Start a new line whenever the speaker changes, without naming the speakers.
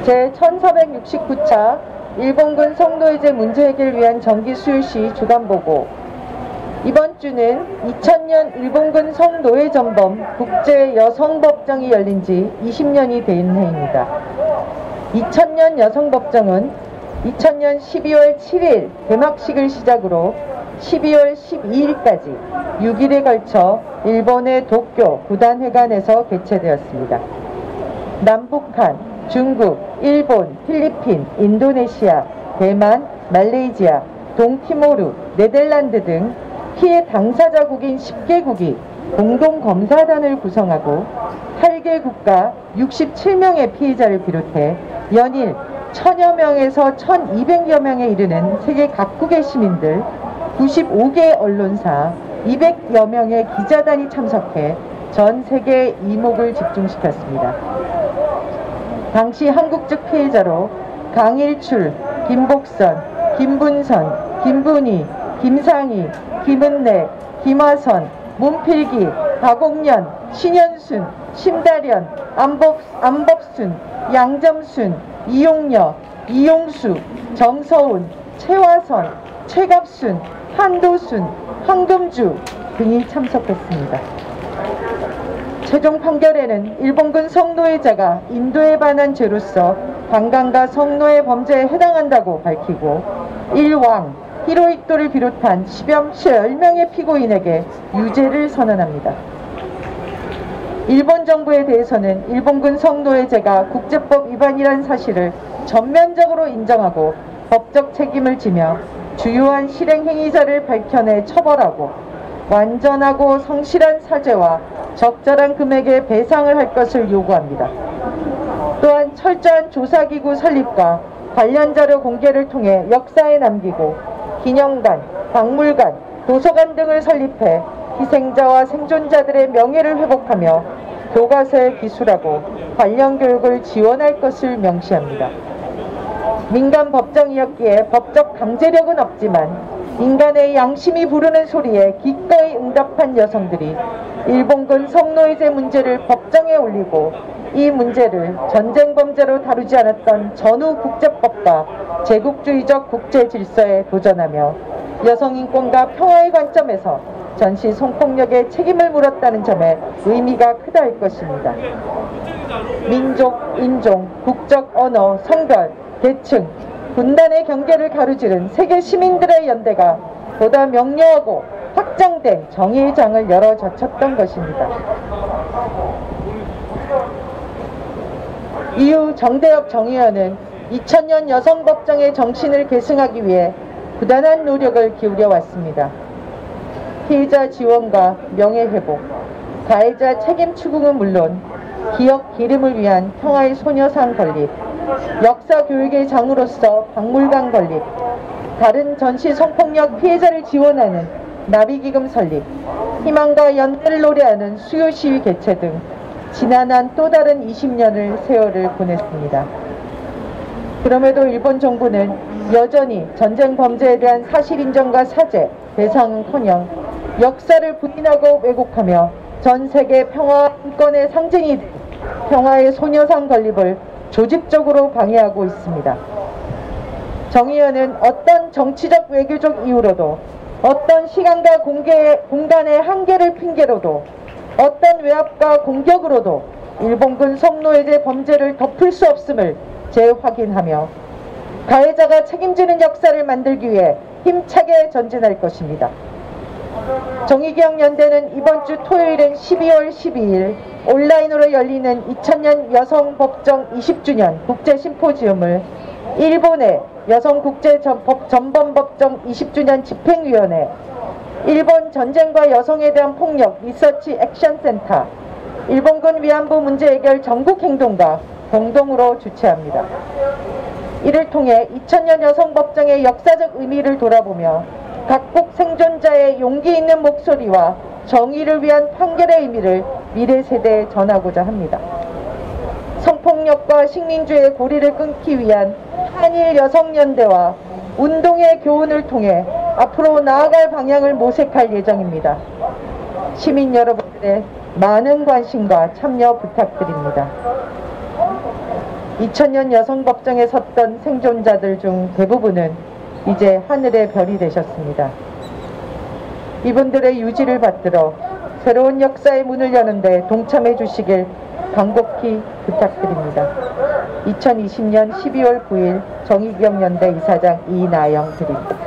제1469차 일본군 성노예제 문제 해결을 위한 정기 수요시 주간보고. 이번 주는 2000년 일본군 성노예전범 국제여성법정이 열린 지 20년이 된 해입니다. 2000년 여성법정은 2000년 12월 7일 개막식을 시작으로 12월 12일까지 6일에 걸쳐 일본의 도쿄 구단회관에서 개최되었습니다. 남북한, 중국, 일본, 필리핀, 인도네시아, 대만, 말레이시아, 동티모르, 네덜란드 등 피해 당사자국인 10개국이 공동검사단을 구성하고 8개 국가 67명의 피해자를 비롯해 연일 1000여 명에서 1200여 명에 이르는 세계 각국의 시민들, 95개 언론사, 200여 명의 기자단이 참석해 전 세계 이목을 집중시켰습니다. 당시 한국 측 피해자로 강일출, 김복선, 김분선, 김분희, 김상희, 김은래, 김화선, 문필기, 박옥년, 신현순, 심다련, 안법순, 양점순, 이용녀, 이용수, 정서운, 최화선, 최갑순, 한도순, 황금주 등이 참석했습니다. 최종 판결에는 일본군 성노예자가 인도에 반한 죄로서 강간과 성노예 범죄에 해당한다고 밝히고 일왕, 히로이토를 비롯한 10여명의 피고인에게 유죄를 선언합니다. 일본 정부에 대해서는 일본군 성노예제가 국제법 위반이란 사실을 전면적으로 인정하고 법적 책임을 지며 주요한 실행 행위자를 밝혀내 처벌하고 완전하고 성실한 사죄와 적절한 금액의 배상을 할 것을 요구합니다. 또한 철저한 조사기구 설립과 관련 자료 공개를 통해 역사에 남기고 기념관, 박물관, 도서관 등을 설립해 희생자와 생존자들의 명예를 회복하며 교과서에 기술하고 관련 교육을 지원할 것을 명시합니다. 민간 법정이었기에 법적 강제력은 없지만 인간의 양심이 부르는 소리에 기꺼이 응답한 여성들이 일본군 성노예제 문제를 법정에 올리고 이 문제를 전쟁 범죄로 다루지 않았던 전후 국제법과 제국주의적 국제 질서에 도전하며 여성인권과 평화의 관점에서 전시 성폭력의 책임을 물었다는 점에 의미가 크다 할 것입니다. 민족, 인종, 국적, 언어, 성별, 계층, 분단의 경계를 가로지른 세계 시민들의 연대가 보다 명료하고 확장된 정의의 장을 열어 젖혔던 것입니다. 이후 정대협 정의원은 2000년 여성법정의 정신을 계승하기 위해 부단한 노력을 기울여 왔습니다. 피해자 지원과 명예회복, 가해자 책임 추궁은 물론 기억 기림을 위한 평화의 소녀상 건립, 역사 교육의 장으로서 박물관 건립, 다른 전시 성폭력 피해자를 지원하는 나비기금 설립, 희망과 연대를 노래하는 수요시위 개최 등 지난한 또 다른 20년을 세월을 보냈습니다. 그럼에도 일본 정부는 여전히 전쟁 범죄에 대한 사실 인정과 사죄, 배상은커녕 역사를 부인하고 왜곡하며 전 세계 평화와 인권의 상징이 된 평화의 소녀상 건립을 조직적으로 방해하고 있습니다. 정의연은 어떤 정치적 외교적 이유로도 어떤 시간과 공간의 한계를 핑계로도 어떤 외압과 공격으로도 일본군 성노예제 범죄를 덮을 수 없음을 재확인하며 가해자가 책임지는 역사를 만들기 위해 힘차게 전진할 것입니다. 정의기억연대는 이번 주 토요일인 12월 12일 온라인으로 열리는 2000년 여성법정 20주년 국제심포지움을 일본의 여성국제전범법정 20주년 집행위원회, 일본 전쟁과 여성에 대한 폭력 리서치 액션센터, 일본군 위안부 문제 해결 전국행동가 공동으로 주최합니다. 이를 통해 2000년 여성법정의 역사적 의미를 돌아보며 각국 생존자의 용기 있는 목소리와 정의를 위한 판결의 의미를 미래 세대에 전하고자 합니다. 성폭력과 식민주의 고리를 끊기 위한 한일 여성연대와 운동의 교훈을 통해 앞으로 나아갈 방향을 모색할 예정입니다. 시민 여러분들의 많은 관심과 참여 부탁드립니다. 2000년 여성법정에 섰던 생존자들 중 대부분은 이제 하늘의 별이 되셨습니다. 이분들의 유지를 받들어 새로운 역사의 문을 여는데 동참해 주시길 간곡히 부탁드립니다. 2020년 12월 9일 정의기억연대 이사장 이나영 드립니다.